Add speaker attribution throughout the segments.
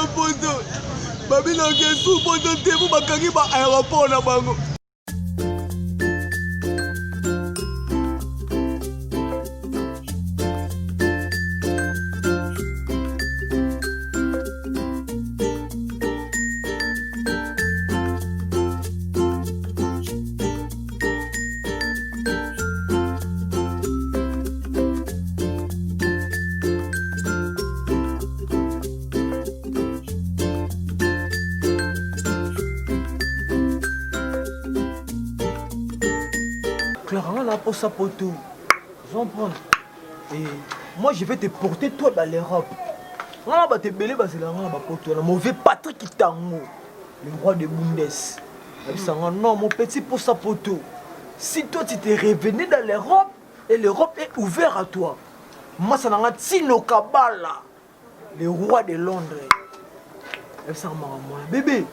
Speaker 1: poto. Babi na kesu poto te bu bakangi ba aéroport na bango. Clara, là pour sa poteau. J'en prends. Et moi, je vais te porter toi dans l'Europe. Là, bah, t'es belé, bah, c'est là, bah, poteau. Le mauvais Patrick Itango, le roi de Bundes. Non, mon petit pour sa poteau. Si toi, tu t'es revenu dans l'Europe, et l'Europe est ouverte à toi. Moi, ça n'a pas Tino Kabala, le roi de Londres. Bébé,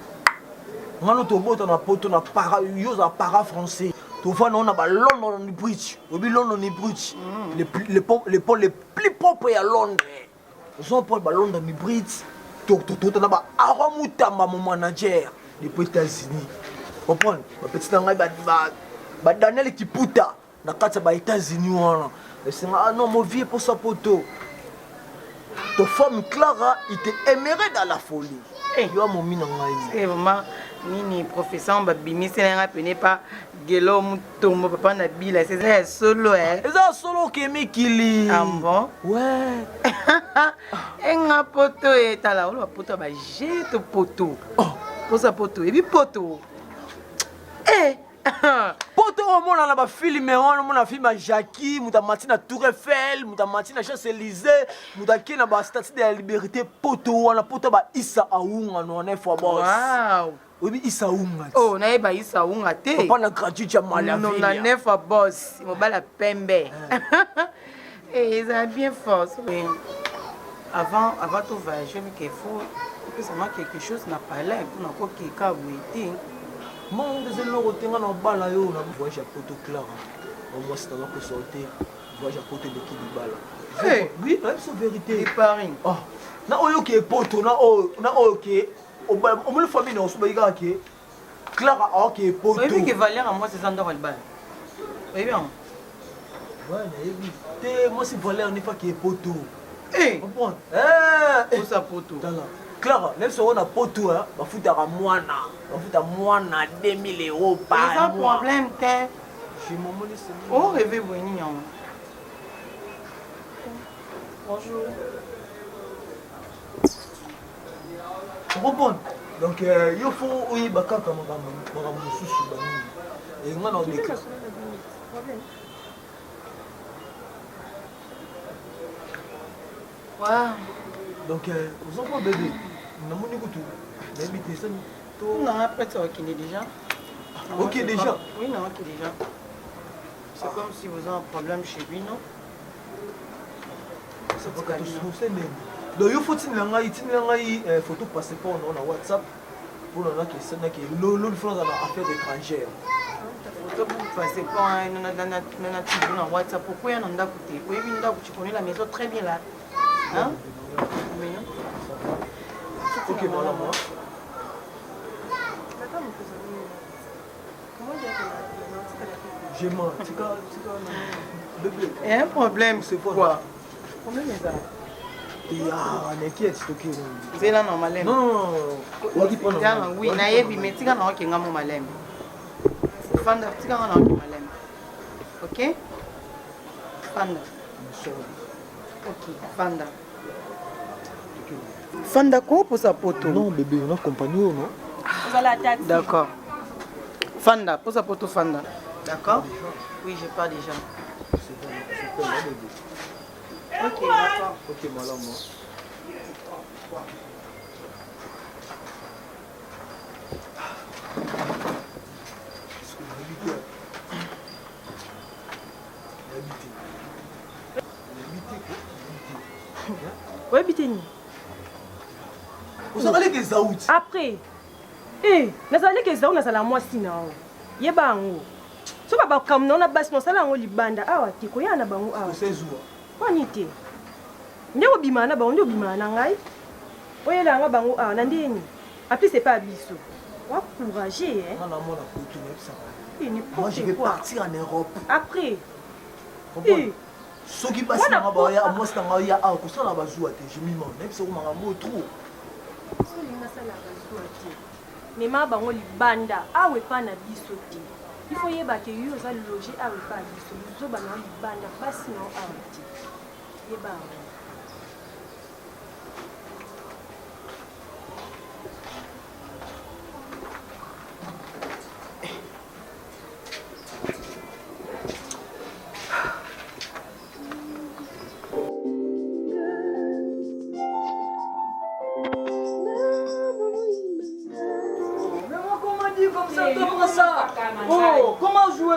Speaker 1: moi, notre poteau, on a poteau, on a para français. Tu vois, on a London Bridge. London Bridge. Les ponts les plus propres à Londres. Ils ont pas London Bridge. Tu as Aramutama, mon manager, depuis les États-Unis. Tu comprends? Ma petite Daniel Kiputa, dans les États-Unis. Ah non, mon vieux pour sa poteau. Ta femme Clara, il t'aimerait dans la folie.
Speaker 2: C'est vraiment nini professeur babimi c'est peine pas gelo mutombo papa na bila c'est solo
Speaker 1: c'est solo kemi kili
Speaker 2: ah bon
Speaker 1: ouais
Speaker 2: enga poto etala olo poto ba jete poto pour sa poto et puis poto
Speaker 1: poto au monde na ba film on na film Jackie muta matina Tour Eiffel muta matina Champs-Élysées muta ki na ba statue de la liberté poto wana poto ba Issa Aounga no na fois boss
Speaker 2: wow
Speaker 1: oui Issa Aounga
Speaker 2: oh na ba Issa Aounga te
Speaker 1: papa na gratuit ya Malavia
Speaker 2: non na nefa boss mo bala pembe et ils ont bien fort avant tout voyage mais qu'il faut que ça marque quelque chose n'a pas l'air pour n'a pas qui ka waiting.
Speaker 1: Mon deuxième numéro tenga na bala yo na voyage à Poto Clara. Au moins c'est là pour sortir voyage à Poto de qui du bala. Oui, c'est vérité.
Speaker 2: Paris.
Speaker 1: Oh. Na oyo ke Poto na oyo ke o mo famille na osuba ke Clara a ke Poto.
Speaker 2: Oui que Valère à moi c'est ça dans le bal. Oui bien.
Speaker 1: Ouais, na te moi c'est Valère ne pas ke Poto.
Speaker 2: Comprends? Pour sa Poto.
Speaker 1: Clara, même si on a Poto, hein, on fout à moana. On fout à moana 2000 € par mois.
Speaker 2: C'est un problème, t'es.
Speaker 1: J'ai mon monnaie, c'est
Speaker 2: oh, rêvez, vous bonjour.
Speaker 1: Tu comprends? Donc, il faut, oui, baka comme on sous et on a des cas.
Speaker 2: Wow.
Speaker 1: Donc, vous en prenez bébé. Non, mon écoute, l'habité, ça.
Speaker 2: Non, après ça, ok, déjà.
Speaker 1: Ok, déjà.
Speaker 2: Oui, non, ok, déjà. C'est comme si vous avez un problème chez lui, non?
Speaker 1: C'est pas que tu même. Donc, il faut une photo passeport dans WhatsApp pour nous qui sont l'autre fois dans l'affaire étrangère.
Speaker 2: Photo passeport dans WhatsApp. Pourquoi il y a un endroit côté? Oui, tu connais la maison très bien là. Hein?
Speaker 1: Ok, voilà moi. J'ai menti.
Speaker 2: Il y a un problème, c'est quoi? Combien est ça?
Speaker 1: N'inquiète, c'est ok.
Speaker 2: C'est là normalement.
Speaker 1: Non.
Speaker 2: Oui, naïbi, mais tu as un qui est malem. Fanda, tu as un qui est malem. Ok? Fanda. Ok, Fanda. Fanda quoi pour sa poto?
Speaker 1: Non, bébé, on a compagnie, non?
Speaker 2: D'accord. Fanda, pour sa poto Fanda. D'accord? Oui, je pars déjà.
Speaker 1: C'est pas là, bébé.
Speaker 2: Ok, d'accord.
Speaker 1: Ok, madame.
Speaker 3: Où habitez-vous?
Speaker 1: Vous avez les Zaout.
Speaker 3: Après, nazali ke zauna sala mwasi nao. Yeba ngo. So baba kamna na basi no sala ngo libanda awa te ko yana bango awa.
Speaker 1: Ko sezua.
Speaker 3: Kwani te. Nde obimana ba nde obimana ngai? Oye là, bango ah nandeni. En plus c'est pas biso. On va courager hein.
Speaker 1: Moi je vais partir en Europe.
Speaker 3: Après.
Speaker 1: Ce qui passe dans moi c'est dans ya ah ko ça na bazua te je m'y demande c'est comment un trop.
Speaker 3: So linga sala bazua te. Mais ma bango libanda awe pa na biso te. Il faut yeba que yo za loger awe pa biso. Zo bana libanda basi no awe te. Yeba.
Speaker 4: Oh, comment jouer?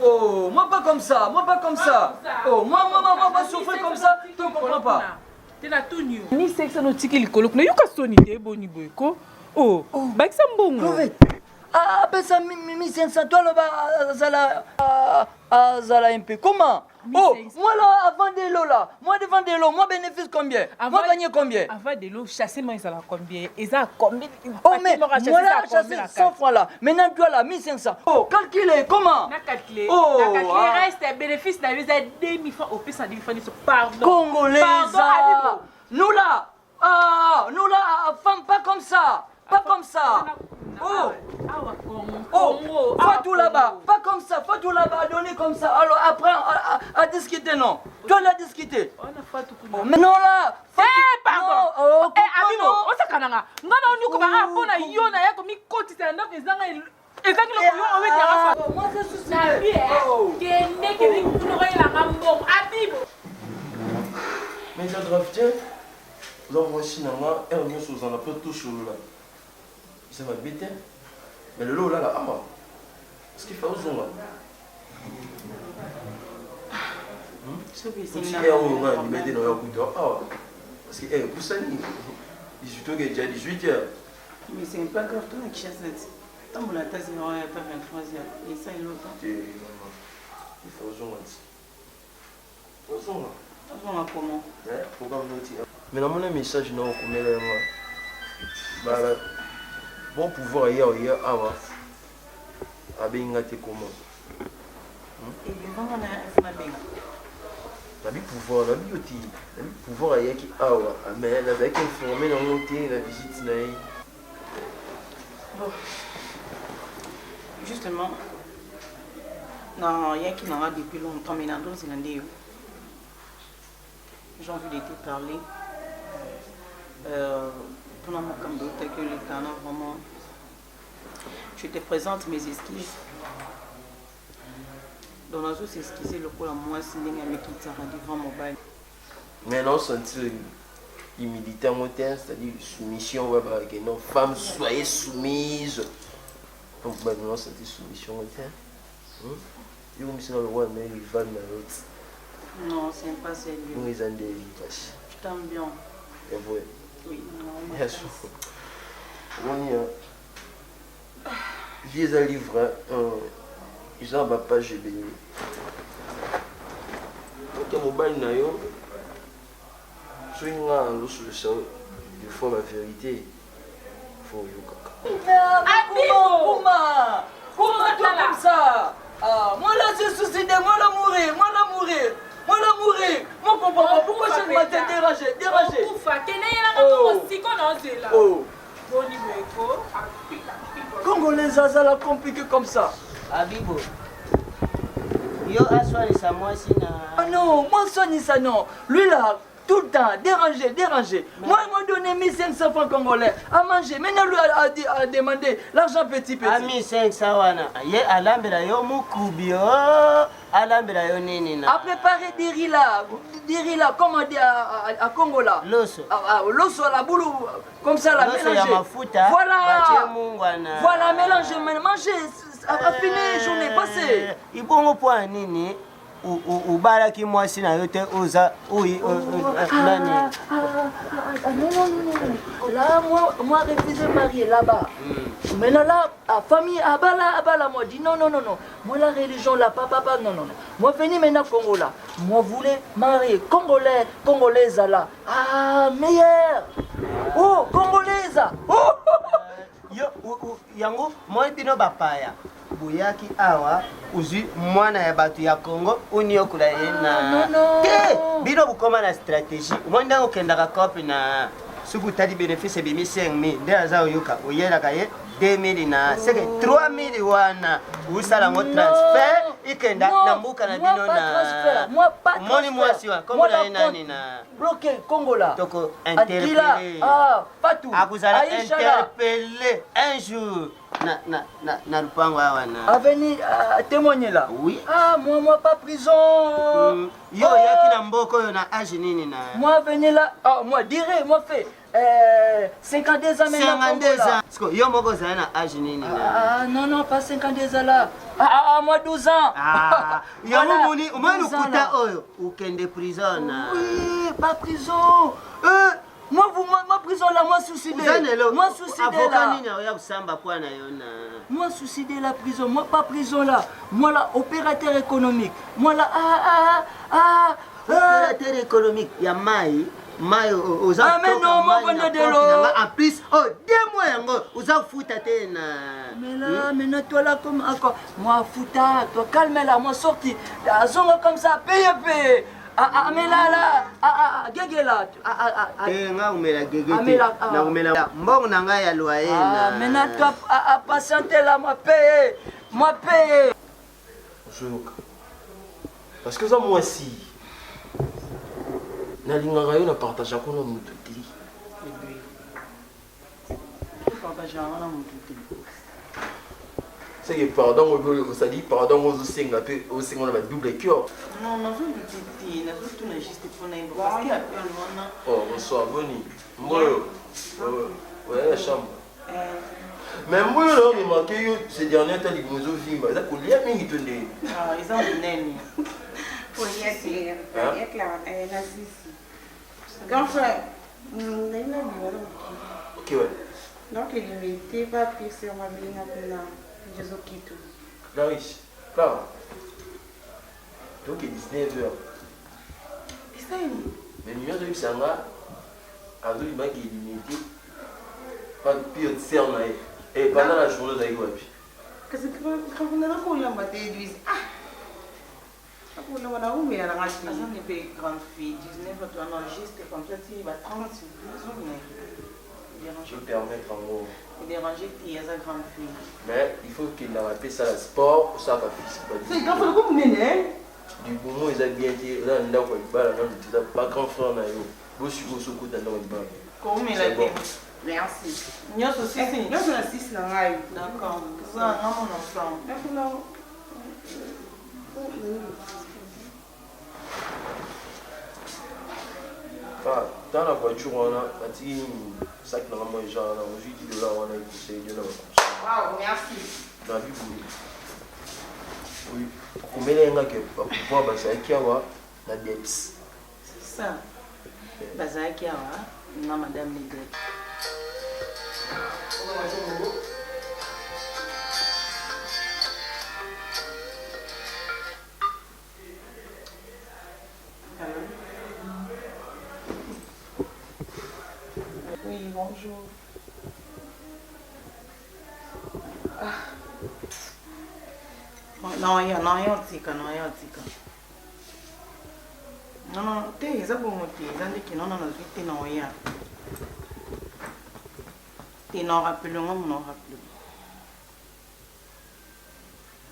Speaker 4: Oh, moi pas comme ça. Oh, moi, souffrir comme ça, tu ne comprends pas.
Speaker 2: Ni sexe no tiki likolo kuna yuka soni te boni boyko. Oh, bakisa mbongo.
Speaker 4: Ah, ben ça, 1500 toi là-bas, Zala un peu. Comment? Oh, moi là, avant de l'eau là, moi bénéfice combien? Moi gagner combien?
Speaker 2: Avant de l'eau, chasser moi ça combien? Et ça combien?
Speaker 4: Oh, mais moi là, chasser 100 francs là. Maintenant, toi là, 1500. Oh, calculez, comment?
Speaker 2: Na calculer.
Speaker 4: Oh,
Speaker 2: na calculer reste bénéfice na visa 2000 francs au plus 100 000 francs. Pardon.
Speaker 4: Congolais,
Speaker 2: pardon,
Speaker 4: nous là, femme pas comme ça. Pas comme ça. Oh, Fatou là-bas. Pas comme ça. Fatou là-bas, donner comme ça. Alors après, à discuter, non. Toi, on a discuté. Mais non là.
Speaker 2: Pardon.
Speaker 4: Oh,
Speaker 2: Abimo, on s'est kananga. Non, on y a un bon à Yona, il y a comme une côte, c'est un autre, et ça qui le on met la
Speaker 4: moi, c'est souci.
Speaker 2: La vie, qui est né, qui est nous la rambo. Abimo.
Speaker 5: Mais je dois dire, là, moi, finalement, elle vient sous un peu tout chaud là. C'est ma bête, mais le lot là, ah, ce qu'il fait aux hommes là. Si elle a un bébé dans le couteau, parce que pour ça, il est déjà 18 heures.
Speaker 2: Mais c'est pas grave, toi, qui chasse. Tant que la tasse n'est pas 23h, et ça est l'autre.
Speaker 5: Il fait aux hommes là. Aux hommes là.
Speaker 2: On va comment?
Speaker 5: Pourquoi vous dire? Mais dans mon message, non, on met les mains. Bon pouvoir hier, à Bengate comment?
Speaker 2: Et bien, on a un Benga.
Speaker 5: La vie pouvoir, la vie aussi. La vie pouvoir hier qui a, mais la vie qui est informée dans le thé, la visite naïe.
Speaker 2: Bon. Justement, non, il y a qui n'en a depuis longtemps, mais dans d'autres, c'est l'un j'ai envie de te parler. Pour mon camp tel que le Ghana, vraiment, je te présente mes esquisses. Dans la zone, c'est esquissé le coup à moi, c'est avec qui ça devant mon bail.
Speaker 5: Mais non, sentir humilité en terre, c'est-à-dire soumission, ouais, bah, que non, femmes, soyez soumises. Donc, bah, non, sentir soumission en terre. Il vous dans le roi, mais il va dans l'autre.
Speaker 2: Non, c'est pas sérieux.
Speaker 5: Nous, ils ont des vies.
Speaker 2: Je t'aime bien.
Speaker 5: C'est vrai.
Speaker 2: Oui, non.
Speaker 5: Bien sûr. On y a. Vieux à livre, ils ont ma page béni. Quand mon bail n'a eu, sur le sol, il faut la vérité. Il faut le
Speaker 4: Comment toi comme ça? Moi là, c'est souci de moi là mourir. Moi comprends pas pourquoi je m'étais dérangé. Oh. Congolais, ça l'a compliqué comme ça.
Speaker 6: Abibo. Yo assoalisa moi si na.
Speaker 4: Ah non, moi soigne ça non. Lui là, tout le temps, dérangé. Moi, il m'a donné 1500 francs congolais à manger. Maintenant, lui a demandé l'argent petit.
Speaker 6: A 1500 wana. Ye alambela yo mukubio. Alambela yo nini na.
Speaker 4: A préparer des riz là, comme on dit à Congo là.
Speaker 6: Loso.
Speaker 4: L'osso, la boule, comme ça là,
Speaker 6: mélanger.
Speaker 4: Voilà, mélanger, manger, à finir journée passée.
Speaker 6: Ibongo point nini. ubalaki mwasi na yo te oza nani
Speaker 4: non. Là, moi, refusé marier là-bas. Maintenant, là, la famille, Abala, moi, dit non. Moi, la religion, là, papa, non. Moi, venez maintenant Congo, là. Moi, voulais marier Congolaise, là. Ah, meilleur. Oh, Congolaise. Oh.
Speaker 6: Yango, moi, bino bapaya. Boyaki awa uzwi mwana ya bato ya Congo uniokola ye na te bino bukoma na stratégie mwanda okendaka kope na suku tali bénéfice bimi 5000 nde aza oyoka oyelaka ye 2000 na seke 3000 wana usala ngo transfert ikenda na mbuka na bino na moni mwasi wa kombo na nani na
Speaker 4: bloqué Congo là
Speaker 6: toko interpeller
Speaker 4: Fatou
Speaker 6: akuzala interpeller un jour na lupango awa na
Speaker 4: aveni témoigner là.
Speaker 6: Oui.
Speaker 4: Ah moi pas prison.
Speaker 6: Yo yaki na mboko yo na âge nini na
Speaker 4: moi venez là moi dirais moi fait 52 ans maintenant.
Speaker 6: 52 ans. Parce que yo moko za na âge nini na
Speaker 4: non pas 52 ans là. Moi 12 ans.
Speaker 6: Yo moni o moni kuta oyo ukende prison na.
Speaker 4: Oui, pas prison. Moi prison là, moi suicidé. Moi suicidé là. Moi suicidé la prison, moi pas prison là. Moi là opérateur économique. Moi là
Speaker 6: opérateur économique. Ya mai aux
Speaker 4: mais non, moi venez de l'eau.
Speaker 6: En plus, 2 mois yango, aux fouta te na.
Speaker 4: Mais là, maintenant toi là comme encore. Moi fouta, toi calme là, moi sorti. Zongo comme ça, paye. Mais là, gege là.
Speaker 6: Nga umela gege te. Na umela mbongo na nga ya loyer na.
Speaker 4: Maintenant toi patienter là, moi paye.
Speaker 5: Jonoka. Parce que ça moi si. Na linganga yo na partage ko na mutu te.
Speaker 2: Partage na mutu te.
Speaker 5: C'est que pardon, ça dit pardon aux singa peu aux singa na double cœur.
Speaker 2: Non, je dis na tout na juste pour na parce qu'il y a plein de
Speaker 5: Oh, bonsoir Boni. Mboyo. Ouais, la chambre. Mais moi là, il manquait ces derniers temps les nous vimba. Ça ko lia mingi tonde.
Speaker 2: Ah, ils ont neni.
Speaker 7: Pour y être là, la sisi. Grand frère,
Speaker 5: OK ouais.
Speaker 7: Donc il n'était pas pire sur ma vie na Jésus Kito.
Speaker 5: Clarice. Clara. Donc il est 19h. Mais numéro de Sanga a dû il est limité. Pas de pire de serre et pendant la journée d'ailleurs puis.
Speaker 7: Qu'est-ce que vous n'avez pas eu en bataille pour le moment où il y a la race.
Speaker 2: Ils ont des grandes filles, 19 ans, toi non juste comme ça, il va 30 sur
Speaker 5: Je vais permettre en gros.
Speaker 2: Il déranger qui est sa grande fille.
Speaker 5: Mais il faut qu'il a appelé ça le sport ou ça va physique.
Speaker 7: C'est grand frère comme mener.
Speaker 5: Du moment ils ont bien dit là on a quoi il va là on ne pas grand frère na yo. Bo suis au soko dans le bas.
Speaker 2: Comment il a dit?
Speaker 7: Merci.
Speaker 2: Nous aussi c'est.
Speaker 7: Nous sommes 6 là.
Speaker 2: D'accord. Ça non mon enfant.
Speaker 7: D'accord.
Speaker 5: Dans la voiture, on a un sac de ramon genre, on a $8, on a écouté de l'eau.
Speaker 7: Waouh, merci.
Speaker 5: Dans la vie, oui. Pour me les que pour pouvoir passer à la dette.
Speaker 2: C'est ça. Bazaki awa, na madame Lidette. Oui, bonjour. Non, il y a tika. Non, te eza bongo te, eza ndeki non nazwi te na oya. Te na rappelé nga mon rappelé.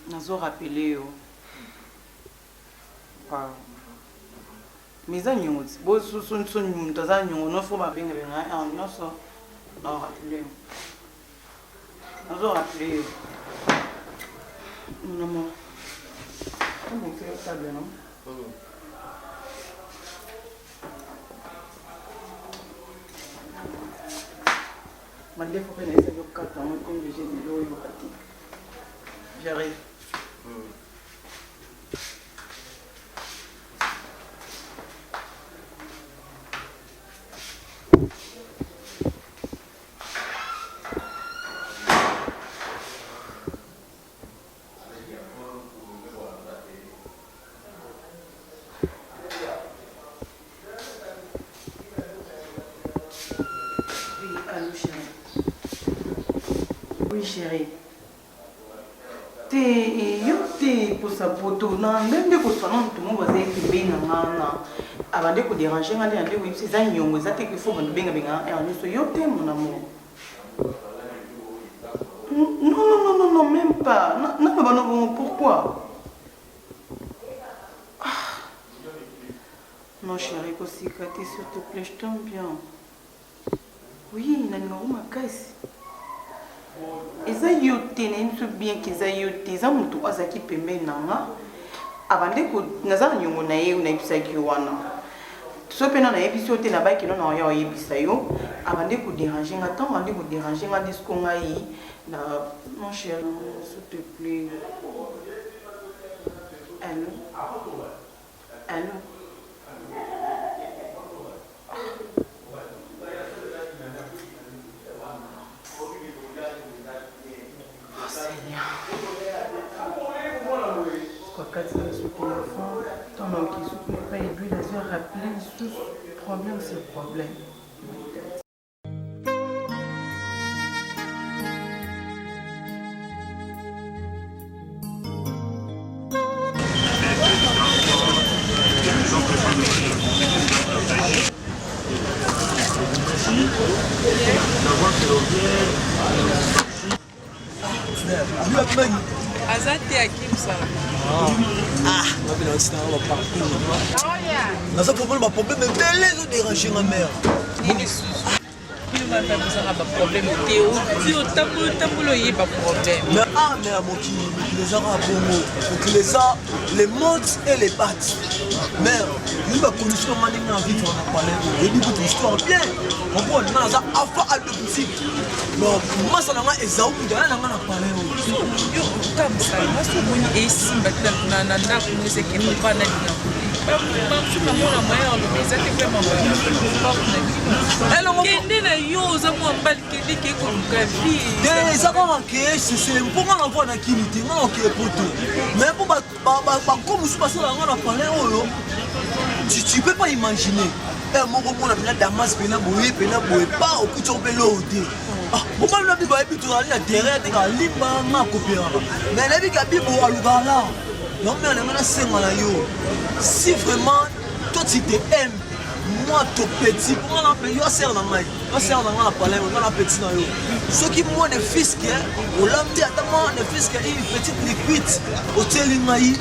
Speaker 2: Nazo rappelé yo. Mais eza nyongo ti, bo sun muntu aza nyongo no fo ba benga nyonso na rappelé. Nazo rappelé yo. Mon amour. Comment tu fais ça bien, non? Malgré faut que je essaie de casser, comme j'ai dit, l'eau est j'arrive. Oui, chérie. T'es pour sa photo. Non, même de pour son nom, tout le monde va dire que bien, avant de déranger, on a dit oui, c'est un young, ça t'es qu'il faut bien, bien, bien, et on est sur yote, mon amour. Non, même pas. Non, pourquoi? Non, chérie, s'il te plaît, je t'aime bien. Oui, il y a une caisse. Eza yote na bien kiza yote za mutu azaki pembe nanga abande ko naza nyongo na ye na ibisaki wana so pena na yebisi yote na baki no na ya yebisa yo abande ko déranger nga tant abande ko déranger nga disco ngai na mon cher s'il te plaît. Allô Quand tu es sur le téléphone, ton homme qui souffle pas et puis les yeux rappelés, tout problème c'est problème.
Speaker 8: Azate Hakim ça.
Speaker 1: Naza problème, ma problème est belle, ils ont dérangé ma mère.
Speaker 8: Il m'a fait un problème. Théo, si au tableau, il n'y a pas de problème.
Speaker 1: Mais mère, mon qui les arabes, donc les a, les modes et les pattes. Mère, il m'a connu sur ma ligne en vie, on a parlé, et du coup, l'histoire bien. On voit, on a affaire à deux petits. Donc, moi, ça n'a pas été où il y a un parlé.
Speaker 8: Comme ça, moi, je suis ici, maintenant, je sais qu'il n'y a pas de
Speaker 1: c'est pour moi l'envoi d'un kilité, non qui est poteau. Mais pour comme je passe là, on a parlé, tu peux pas imaginer. Mon roman a bien Damas, Pena Boé, pas au coup de l'eau. Pourquoi on a dit que tu as derrière des limba, ma copine. Mais la vie qui a bien beau à l'Ougala. Non, mais on a si vraiment toi tu t'aimes, moi ton petit, pour moi on a serre dans maille, on serre dans la palais, on a petit dans yo. Ce qui moi ne fils que, on l'a dit à ta maman ne fils que une petite liquide au télémaï.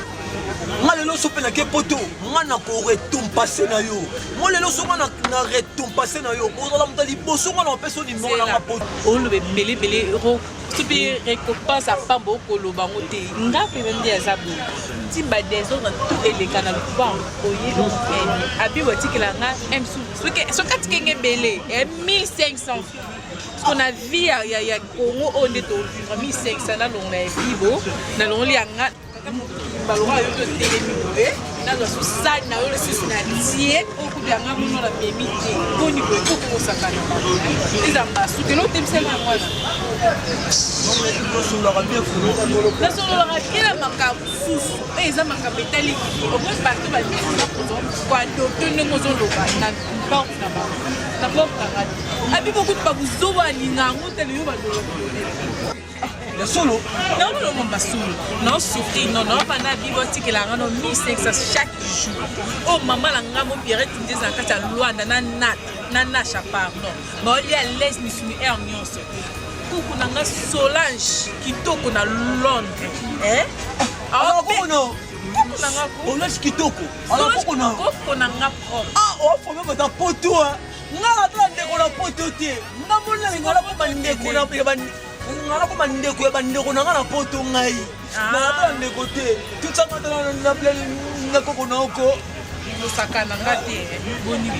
Speaker 1: Moi les lois na ke poto, moi na ko retombe passer na yo. Moi les lois na retombe passer na yo. On a monté liboso moi na personne ni moi na poto.
Speaker 8: On le belé tu peux récompense à pas beaucoup le bangote. Nga pe même dia zabu. Ti ba des autres tout et les canaux pouvoir oyer donc abi wati que la nga m so kat kenge belé 1500 on a vu il y a Congo on est au 1500 là on a vivo na lo li nga balora yo to télémé na zo sa na yo le sis na tie au coup de nga mo la memi te boni ko ko sakana les ambassadeurs que l'autre c'est moi là
Speaker 1: on l'aura bien fourni.
Speaker 8: Là on l'aura bien la macabre sous et ça macabre métallique au moins partout ba quand docteur ne mozo loba na pas na pas abi beaucoup de babuzo wa linga ngotele yo ba
Speaker 1: le solo
Speaker 8: non pas solo non souffrir non pendant biboti que la rano 1500 chaque jour oh maman la ngamo pirate des akata Luanda na chapar non bon il y a l'aise ni sumi er nyonso kuku nanga Solange kitoko na Londres
Speaker 1: alors comment
Speaker 8: kuku nanga
Speaker 1: on laisse kitoko alors comment
Speaker 8: kuku nanga propre
Speaker 1: on faut même dans poto ngala tande ko na poto te ngamona ngala ko bandeko na bandi ngala ko bandeko ya bandeko na ngala poto ngai na bandeko te tout ça na plein na koko na oko
Speaker 8: sakana ngate boni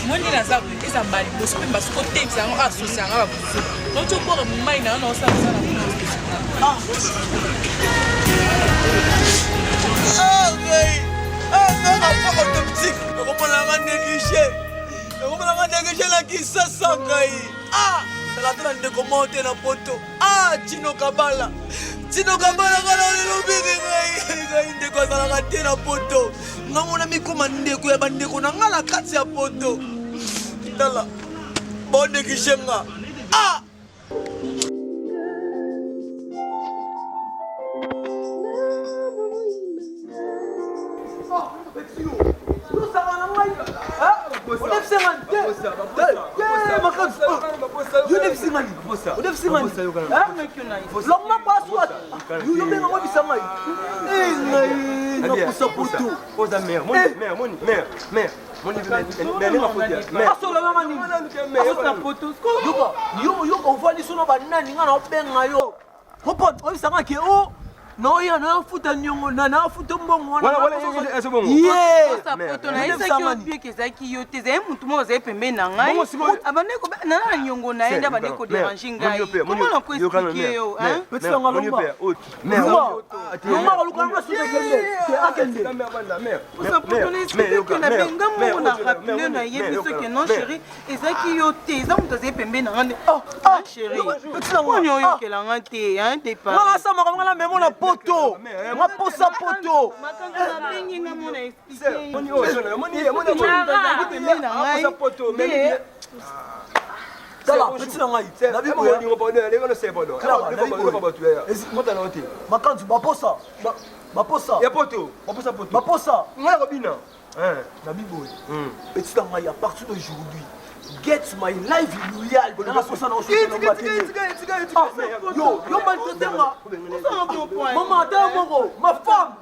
Speaker 8: moni na za eza mbali boso pe basko te ça on associe ngaba boso non tu pour mai na no sa na
Speaker 1: pas autoptique comment la négliger la qui s'assangai la tante de commenter la poto Tino Kabala kana le bigi ngai ndeko za la tena poto ngamona mikoma ndeko ya bandeko na ngala kati ya poto tala bonde kishenga Non, il y a un foot à Nyongo, un foot au bon. Poto, ma posa poto. À partir d'aujourd'hui, get my life loyal. Maman, ma femme.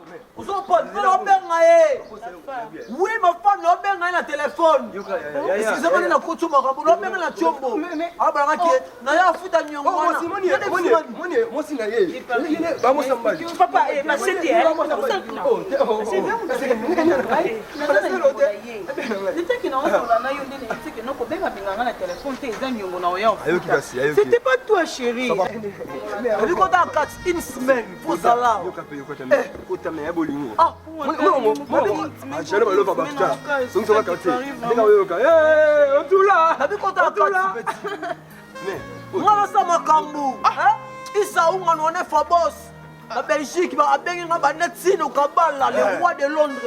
Speaker 1: Oui, ma femme, la téléphone. Excusez-moi, la couture, ma femme, la chombo. Ah, bah, papa, ma c'était pas toi, chérie. Une semaine pour ça là. La Belgique, le roi de Londres.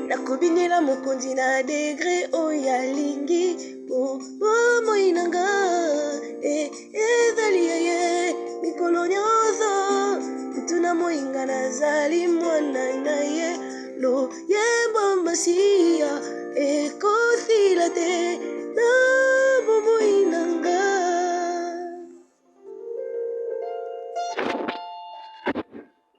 Speaker 9: Nakobinela mokonzi na degré oya lingi moinanga ezali ye mikolo nyonso tuna moinga nazali mwana na ye lo yemba masiya ekosila te na